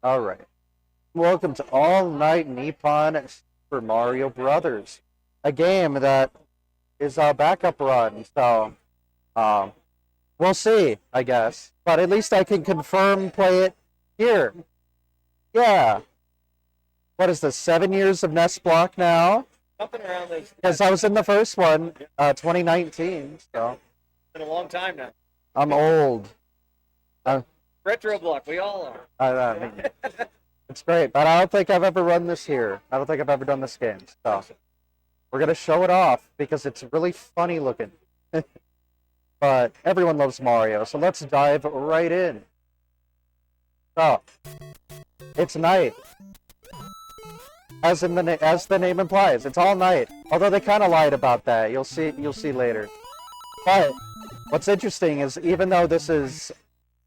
Alright. Welcome to All Night Nippon for Mario Brothers. A game that is a backup run, so um, we'll see, I guess. But at least I can confirm play it here. Yeah. What is this, 7 years of NES block now? Something around those. Because I was in the first one, 2019, so. It's been a long time now. I'm old. Retro block, we all are. I mean, it's great, but I don't think I've ever run this here. I don't think I've ever done this game. So we're gonna show it off because it's really funny looking. But everyone loves Mario, so let's dive right in. So it's night, as the name implies. It's all night. Although they kind of lied about that. You'll see later. But what's interesting is even though this is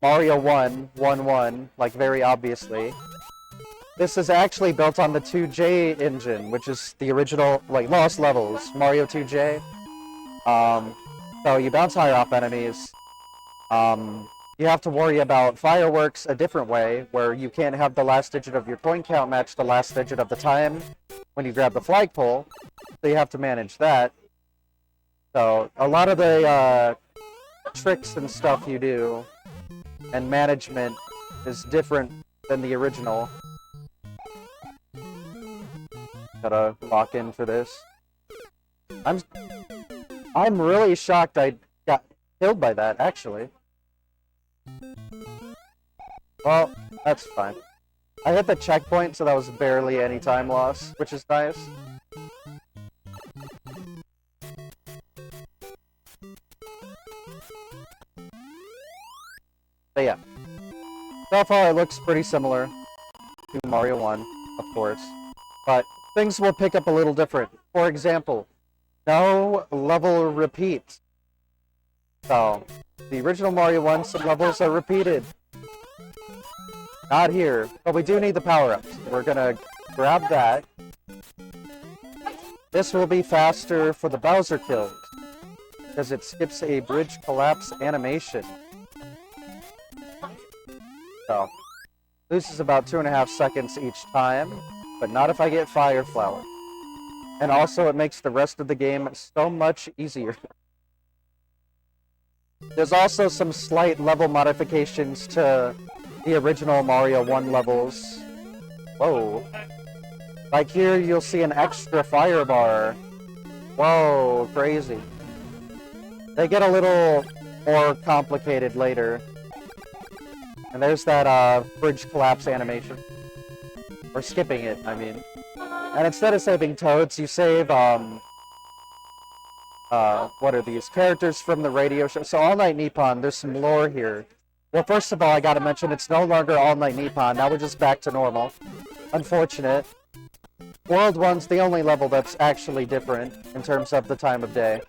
Mario 1, like very obviously, this is actually built on the 2J engine, which is the original, like, Lost Levels, Mario 2J. So you bounce higher off enemies. You have to worry about fireworks a different way, where you can't have the last digit of your coin count match the last digit of the time when you grab the flagpole, so you have to manage that. So a lot of the tricks and stuff you do and management is different than the original. Gotta lock in for this. I'm really shocked I got killed by that, actually. Well, that's fine. I hit the checkpoint, so that was barely any time loss, which is nice. But yeah. So far, it looks pretty similar to Mario 1, of course. But things will pick up a little different. For example, no level repeat. So, the original Mario 1, some levels are repeated. Not here, but we do need the power-ups. We're gonna grab that. This will be faster for the Bowser kills, because it skips a bridge collapse animation. So, loses about 2.5 seconds each time, but not if I get Fire Flower. And also, it makes the rest of the game so much easier. There's also some slight level modifications to the original Mario 1 levels. Whoa. Like here, you'll see an extra fire bar. Whoa, crazy. They get a little more complicated later. And there's that bridge collapse animation. Or skipping it, I mean. And instead of saving Toads, you save, what are these? Characters from the radio show. So All Night Nippon, there's some lore here. Well, first of all, I gotta mention, it's no longer All Night Nippon. Now we're just back to normal. Unfortunate. World 1's the only level that's actually different in terms of the time of day.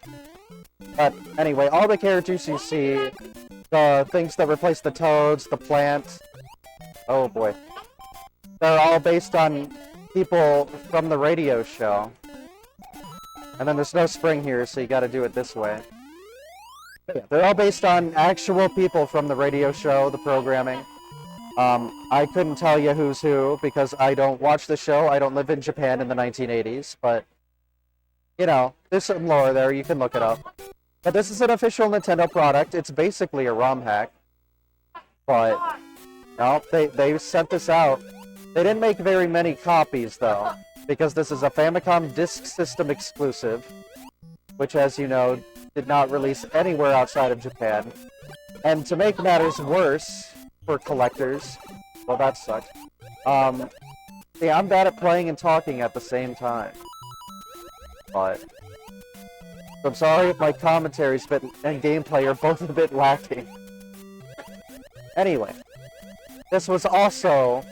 But anyway, all the characters you see, the things that replace the Toads, the plant, oh boy. They're all based on people from the radio show. And then there's no spring here, so you gotta do it this way. Yeah, they're all based on actual people from the radio show, the programming. I couldn't tell you who's who, because I don't watch the show, I don't live in Japan in the 1980s, but, you know, there's some lore there, you can look it up. But this is an official Nintendo product, it's basically a ROM hack. But, no, they sent this out. They didn't make very many copies, though, because this is a Famicom Disk System exclusive, which, as you know, did not release anywhere outside of Japan. And to make matters worse for collectors, well, that sucks. Yeah, I'm bad at playing and talking at the same time. But I'm sorry if my commentaries and gameplay are both a bit lacking. Anyway, this was also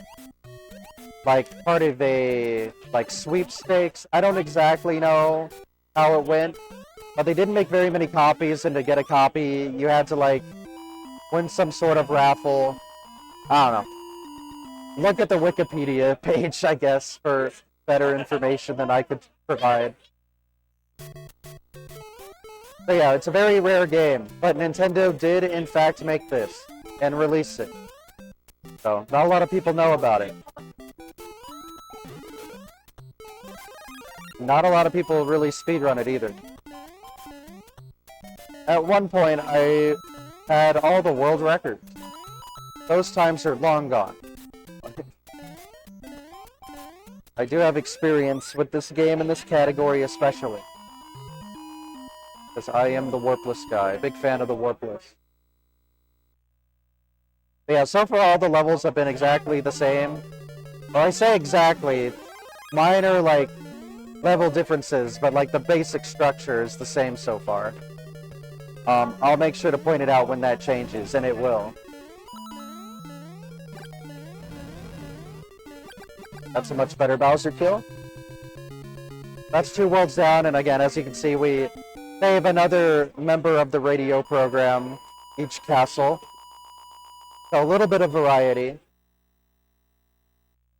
like part of a sweepstakes. I don't exactly know how it went, but they didn't make very many copies, and to get a copy, you had to like win some sort of raffle. I don't know. Look at the Wikipedia page, I guess, for better information than I could provide. But yeah, it's a very rare game, but Nintendo did in fact make this and release it. So, not a lot of people know about it. Not a lot of people really speedrun it either. At one point, I had all the world records. Those times are long gone. I do have experience with this game and this category especially. Because I am the warpless guy. Big fan of the warpless. But yeah, so far all the levels have been exactly the same. Well, I say exactly. Minor, like, level differences, but like the basic structure is the same so far. I'll make sure to point it out when that changes, and it will. That's a much better Bowser kill. That's 2 worlds down, and again, as you can see, we save another member of the radio program each castle. So a little bit of variety.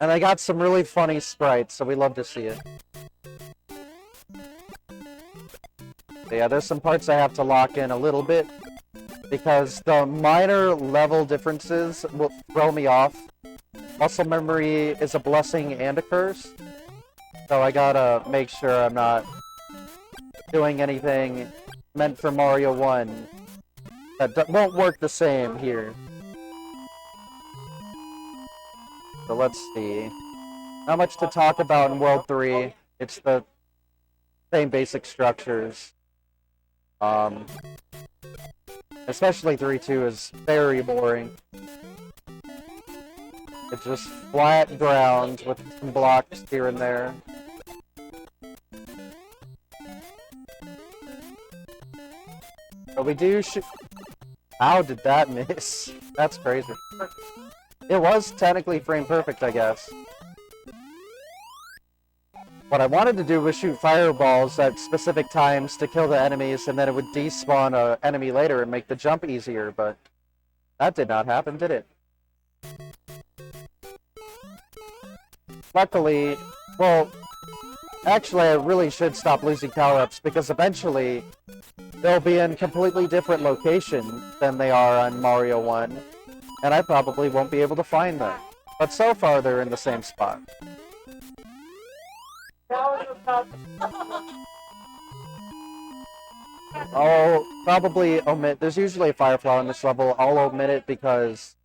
And I got some really funny sprites, so we love to see it. But yeah, there's some parts I have to lock in a little bit, because the minor level differences will throw me off. Muscle memory is a blessing and a curse, so I gotta make sure I'm not doing anything meant for Mario 1 that won't work the same here. So let's see. Not much to talk about in World 3. It's the same basic structures. Especially 3-2 is very boring. It's just flat ground with some blocks here and there. But we do shoot. How did that miss? That's crazy. It was technically frame perfect, I guess. What I wanted to do was shoot fireballs at specific times to kill the enemies, and then it would despawn an enemy later and make the jump easier, but that did not happen, did it? Luckily, well, actually I really should stop losing power-ups, because eventually they'll be in completely different locations than they are on Mario 1, and I probably won't be able to find them. But so far they're in the same spot. I'll probably omit, there's usually a Fireflower in this level, I'll omit it because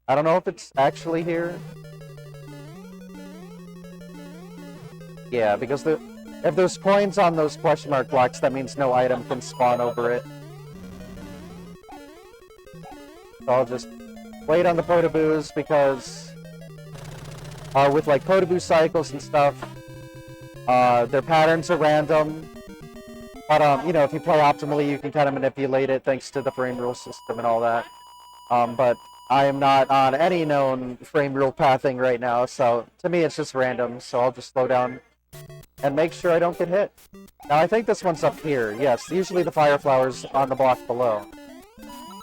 I don't know if it's actually here. Yeah, because if there's coins on those question mark blocks, that means no item can spawn over it. So I'll just wait on the Potaboos because with like Potaboo cycles and stuff, their patterns are random. But, you know, if you play optimally, you can kind of manipulate it thanks to the frame rule system and all that. But I am not on any known frame rule pathing right now, so to me it's just random, so I'll just slow down and make sure I don't get hit. Now, I think this one's up here. Yes, usually the Fireflower's on the block below.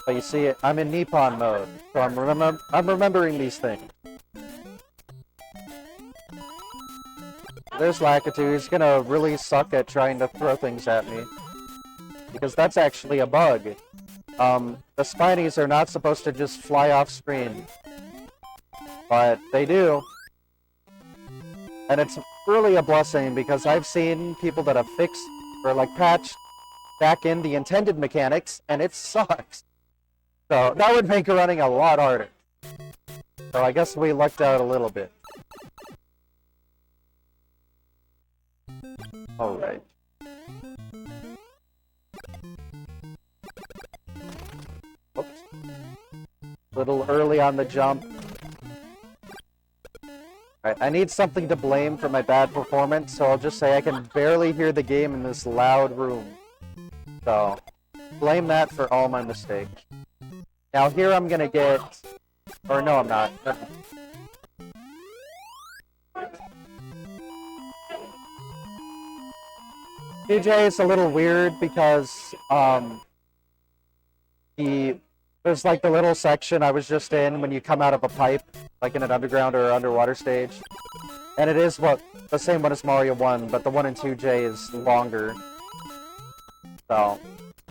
But you see, I'm in Nippon mode, so I'm remembering these things. There's Lakitu. He's gonna really suck at trying to throw things at me, because that's actually a bug. The Spinies are not supposed to just fly off screen, but they do. And it's really a blessing, because I've seen people that have fixed, or like patched back in the intended mechanics, and it sucks. So that would make running a lot harder. So I guess we lucked out a little bit. Alright. Oops. Little early on the jump. Alright, I need something to blame for my bad performance, so I'll just say I can barely hear the game in this loud room. So, blame that for all my mistakes. Now here I'm gonna get... Or no, I'm not. 2J is a little weird because there's like the little section I was just in when you come out of a pipe, like in an underground or underwater stage. And it is the same one as Mario 1, but the one in 2J is longer. So,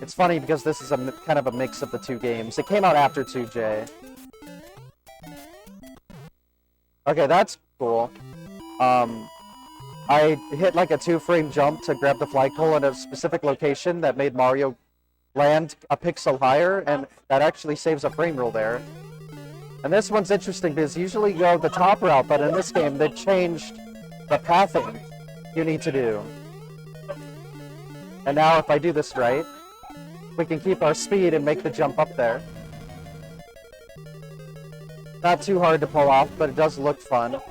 it's funny because this is kind of a mix of the two games. It came out after 2J. Okay, that's cool. I hit like a 2-frame jump to grab the flagpole in a specific location that made Mario land a pixel higher, and that actually saves a frame rule there. And this one's interesting because usually you go the top route, but in this game they changed the pathing you need to do. And now if I do this right, we can keep our speed and make the jump up there. Not too hard to pull off, but it does look fun.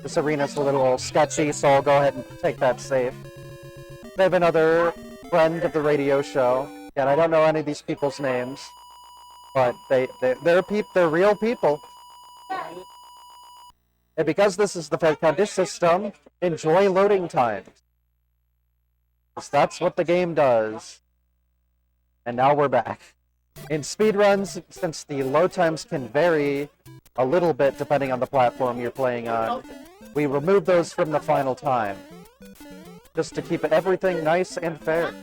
This arena's a little sketchy, so I'll go ahead and take that safe. I have another friend of the radio show, and I don't know any of these people's names, but they're real people. And because this is the Fed system, enjoy loading times. Because that's what the game does. And now we're back. In speedruns, since the load times can vary a little bit depending on the platform you're playing on, we remove those from the final time. Just to keep everything nice and fair.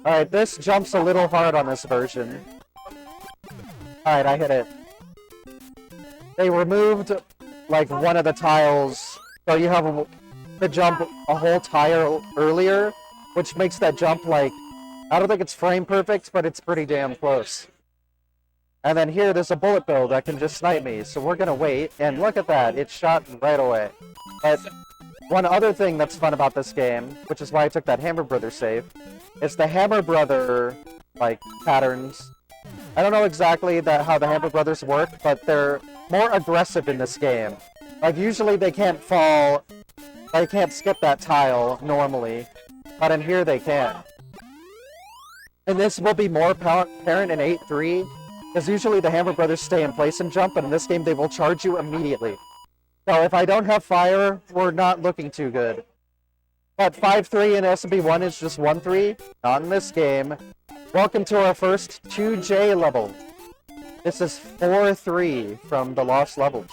Alright, this jumps a little hard on this version. Alright, I hit it. They removed, like, one of the tiles, so you have to jump a whole tile earlier, which makes that jump, like, I don't think it's frame perfect, but it's pretty damn close. And then here, there's a bullet bill that can just snipe me, so we're gonna wait, and look at that, it shot right away. But one other thing that's fun about this game, which is why I took that Hammer Brother save, is the Hammer Brother, like, patterns. I don't know exactly how the Hammer Brothers work, but they're more aggressive in this game. Like, usually they can't skip that tile normally, but in here they can. And this will be more apparent in 8.3, because usually the Hammer Brothers stay in place and jump, but in this game they will charge you immediately. So if I don't have fire, we're not looking too good. But 5.3 in SMB1 is just 1.3, not in this game. Welcome to our first 2J level. This is 4.3 from the Lost Levels.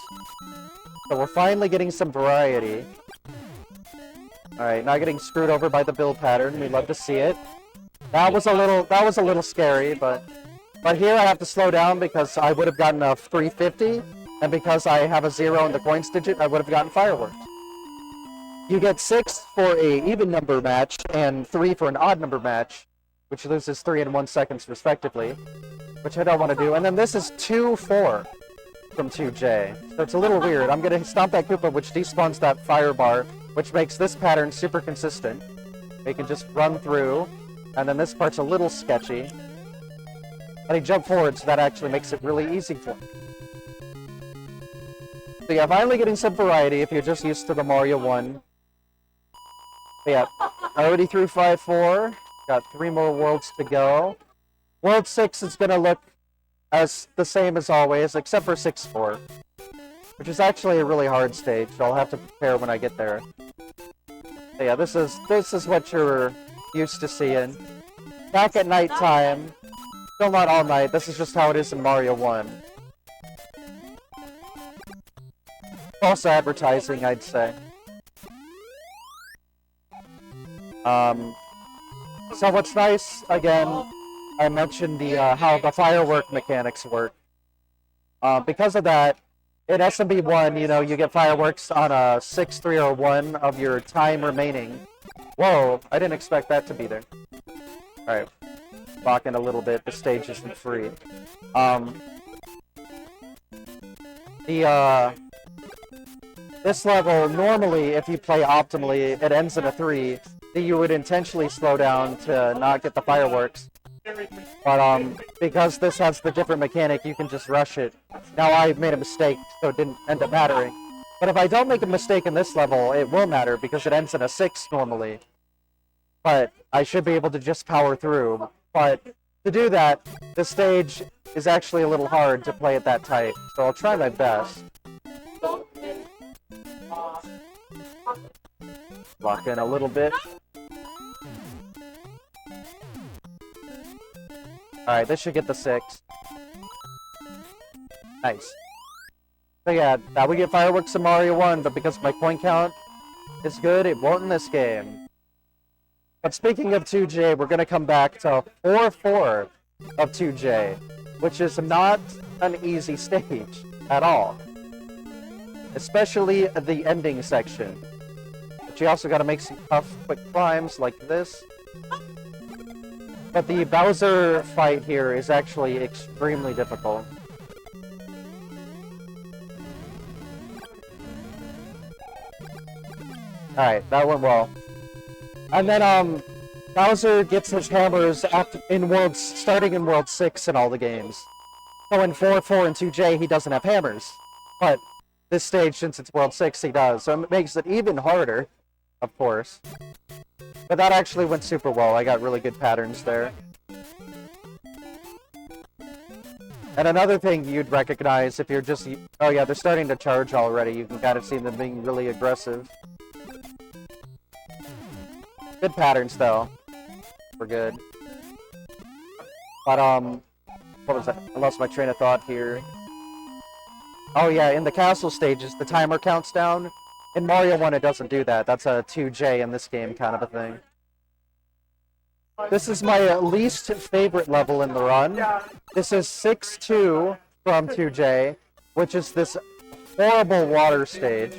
So we're finally getting some variety. Alright, not getting screwed over by the build pattern. We love to see it. That was a little scary, but here I have to slow down because I would have gotten a 350, and because I have a 0 in the coins digit, I would have gotten fireworks. You get 6 for a even number match and 3 for an odd number match, which loses 3 and 1 seconds respectively, which I don't want to do. And then this is 2-4 from 2J, so it's a little weird. I'm going to stomp that Koopa, which despawns that fire bar, which makes this pattern super consistent. You can just run through, and then this part's a little sketchy. But he jumped forward, so that actually makes it really easy for him. So yeah, finally getting some variety if you're just used to the Mario 1. But yeah, already through 5-4. Got 3 more worlds to go. World 6 is going to look as the same as always, except for 6-4. Which is actually a really hard stage, so I'll have to prepare when I get there. But yeah, this is what you're used to seeing. Back at night time. Still not all night, this is just how it is in Mario 1. False advertising, I'd say. So what's nice, again, I mentioned how the firework mechanics work. Because of that, in SMB1, you know, you get fireworks on a 6, 3, or 1 of your time remaining. Whoa, I didn't expect that to be there. Alright. Walking a little bit, the stage isn't free. This level, normally, if you play optimally, it ends in a 3. You would intentionally slow down to not get the fireworks. But, because this has the different mechanic, you can just rush it. Now, I made a mistake, so it didn't end up mattering. But if I don't make a mistake in this level, it will matter, because it ends in a 6 normally. But I should be able to just power through. But to do that, the stage is actually a little hard to play it that tight, so I'll try my best. Lock in a little bit. Alright, this should get the 6. Nice. So yeah, now we get fireworks in Mario 1, but because my coin count is good, it won't in this game. But speaking of 2J, we're going to come back to 4-4 of 2J, which is not an easy stage at all. especially the ending section. But you also gotta make some tough, quick climbs like this. But the Bowser fight here is actually extremely difficult. Alright, that went well. And then, Bowser gets his hammers starting in World 6 in all the games. So in 4, 4, and 2J, he doesn't have hammers. But this stage, since it's World 6, he does. So it makes it even harder, of course. But that actually went super well. I got really good patterns there. And another thing you'd recognize if you're just... Oh yeah, they're starting to charge already. You can kind of see them being really aggressive. Good patterns, though. We're good. But, what was that? I lost my train of thought here. Oh yeah, in the castle stages, the timer counts down. In Mario 1, it doesn't do that. That's a 2J in this game kind of a thing. This is my least favorite level in the run. This is 6-2 from 2J, which is this horrible water stage.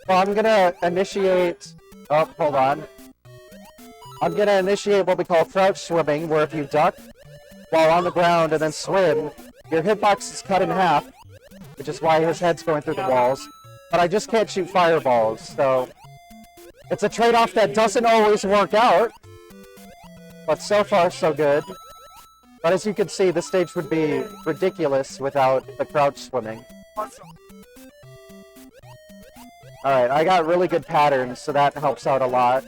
So I'm gonna initiate... Oh, hold on. I'm gonna initiate what we call crouch swimming, where if you duck while on the ground and then swim, your hitbox is cut in half, which is why his head's going through the walls. But I just can't shoot fireballs, so it's a trade-off that doesn't always work out. But so far, so good. But as you can see, this stage would be ridiculous without the crouch swimming. Alright, I got really good patterns, so that helps out a lot.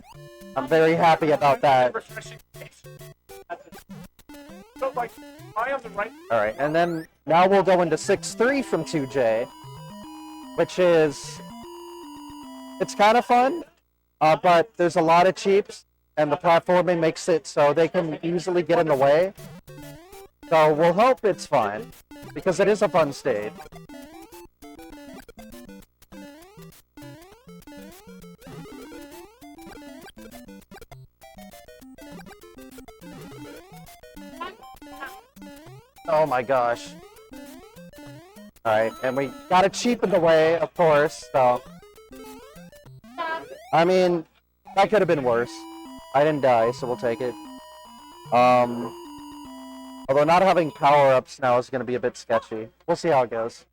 I'm very happy about that. Alright, and then now we'll go into 6-3 from 2J, which is... It's kind of fun, but there's a lot of cheeps, and the platforming makes it so they can easily get in the way. So we'll hope it's fine, because it is a fun stage. Oh my gosh. Alright, and we got a cheap in the way, of course, so... I mean, that could have been worse. I didn't die, so we'll take it. Although not having power-ups now is going to be a bit sketchy. We'll see how it goes.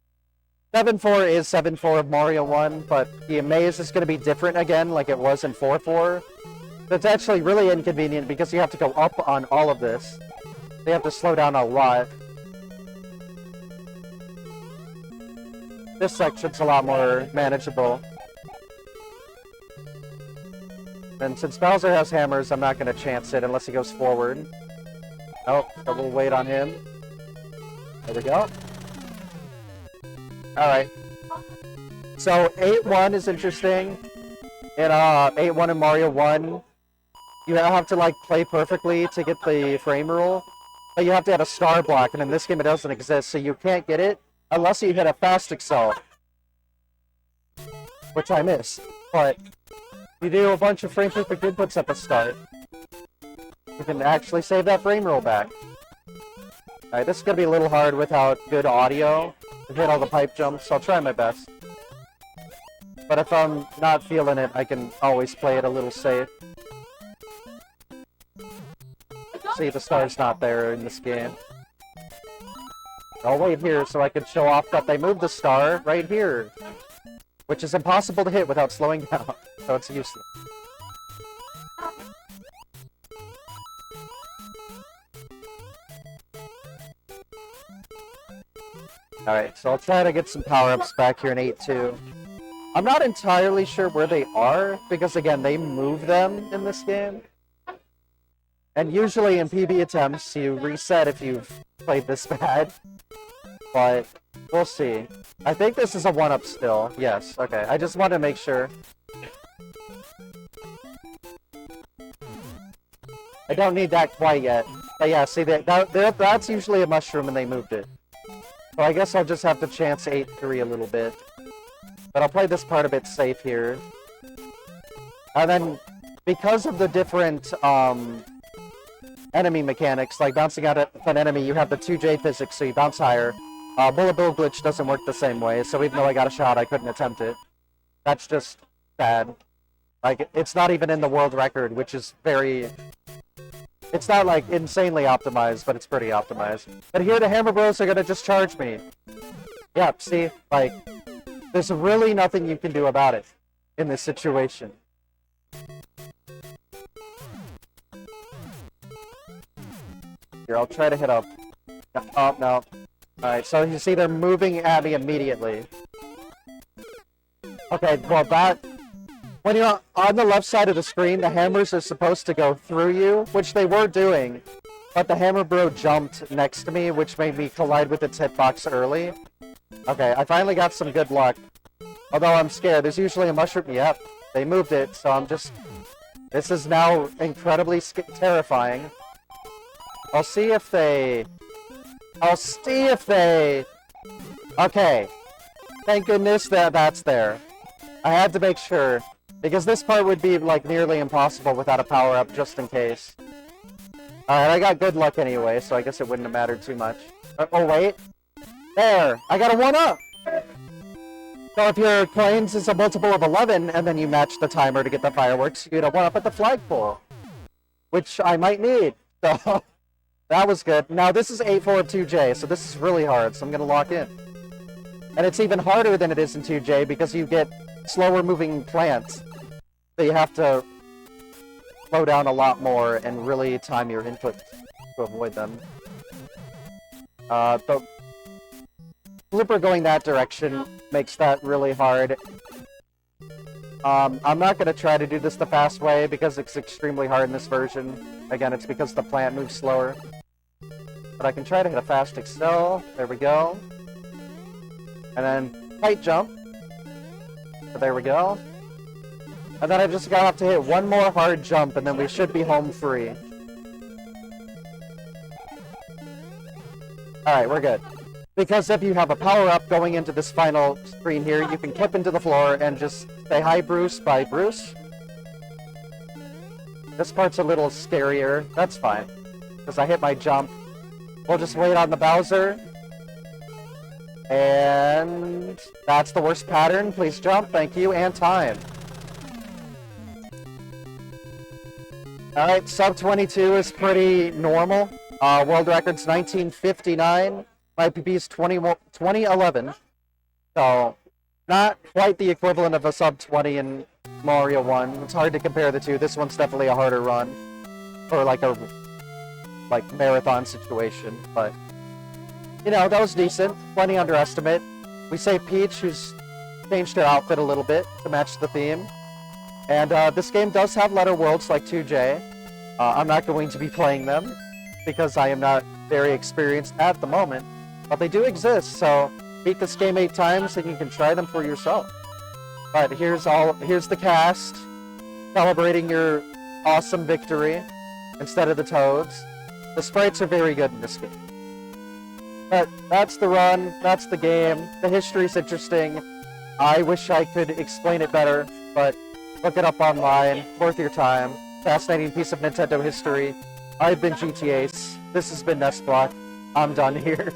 7-4 is 7-4 of Mario 1, but the maze is going to be different again, like it was in 4-4. It's actually really inconvenient because you have to go up on all of this. They have to slow down a lot. This section's a lot more manageable. And since Bowser has hammers, I'm not going to chance it unless he goes forward. Oh, so we'll wait on him. There we go. Alright. So, 8-1 is interesting. In 8-1 in Mario 1, you have to, like, play perfectly to get the frame rule. But you have to have a star block, and in this game it doesn't exist, so you can't get it unless you hit a fast excel. Which I missed. But you do a bunch of frame perfect inputs at the start, you can actually save that frame roll back. Alright, this is going to be a little hard without good audio to hit all the pipe jumps. I'll try my best. But if I'm not feeling it, I can always play it a little safe. See if the star's not there in this game. I'll wait here so I can show off that they moved the star right here, which is impossible to hit without slowing down, so it's useless. Alright, so I'll try to get some power-ups back here in 8-2. I'm not entirely sure where they are, because again, they move them in this game. And usually in PB attempts, you reset if you've played this bad. But we'll see. I think this is a 1-up still. Yes, okay. I just want to make sure. I don't need that quite yet. But yeah, see, that's usually a mushroom and they moved it. So I guess I'll just have to chance 8-3 a little bit. But I'll play this part a bit safe here. And then, because of the different enemy mechanics, like bouncing out at an enemy, you have the 2J physics, so you bounce higher. Bullet Bill glitch doesn't work the same way, so even though I got a shot, I couldn't attempt it. That's just bad. Like, it's not even in the world record, which is very... It's not, like, insanely optimized, but it's pretty optimized. But here the Hammer Bros are gonna just charge me. Yep, see? Like, there's really nothing you can do about it in this situation. Here, I'll try to hit up. Oh, no. Alright, so you see they're moving at me immediately. Okay, well that... When you're on the left side of the screen, the hammers are supposed to go through you, which they were doing. But the Hammer Bro jumped next to me, which made me collide with its hitbox early. Okay, I finally got some good luck. Although I'm scared. There's usually a mushroom. Yep, they moved it, so I'm just... This is now incredibly terrifying. I'll see if they... Okay. Thank goodness that that's there. I had to make sure. Because this part would be, like, nearly impossible without a power-up, just in case. Alright, I got good luck anyway, so I guess it wouldn't have mattered too much. Oh, wait. There! I got a 1-up! So if your coins is a multiple of 11, and then you match the timer to get the fireworks, you get a 1-up at the flagpole. Which I might need. So, that was good. Now, this is 8-4 of 2J, so this is really hard, so I'm gonna lock in. And it's even harder than it is in 2J, because you get slower moving plants. So you have to slow down a lot more and really time your input to avoid them. The flipper going that direction makes that really hard. I'm not going to try to do this the fast way because it's extremely hard in this version. Again, it's because the plant moves slower. But I can try to hit a fast excel. There we go. And then tight jump. So there we go. And then I've just got to have to hit one more hard jump, and then we should be home free. Alright, we're good. Because if you have a power-up going into this final screen here, you can clip into the floor and just say, "Hi, Bruce," by Bruce. This part's a little scarier. That's fine. Because I hit my jump. We'll just wait on the Bowser. And that's the worst pattern. Please jump. Thank you. And time. Alright, sub 22 is pretty normal. World record's 1959. My PB is 2011. So, not quite the equivalent of a sub 20 in Mario 1. It's hard to compare the two. This one's definitely a harder run. Or like a marathon situation. But, you know, that was decent. Plenty underestimate. We say Peach, who's changed her outfit a little bit to match the theme. And this game does have letter worlds like 2J. I'm not going to be playing them because I am not very experienced at the moment. But they do exist, so beat this game 8 times and you can try them for yourself. But here's the cast celebrating your awesome victory instead of the Toads. The sprites are very good in this game. But that's the run, that's the game. The history's interesting. I wish I could explain it better, but look it up online. Worth your time. Fascinating piece of Nintendo history. I've been GTAce. This has been NES Block. I'm done here.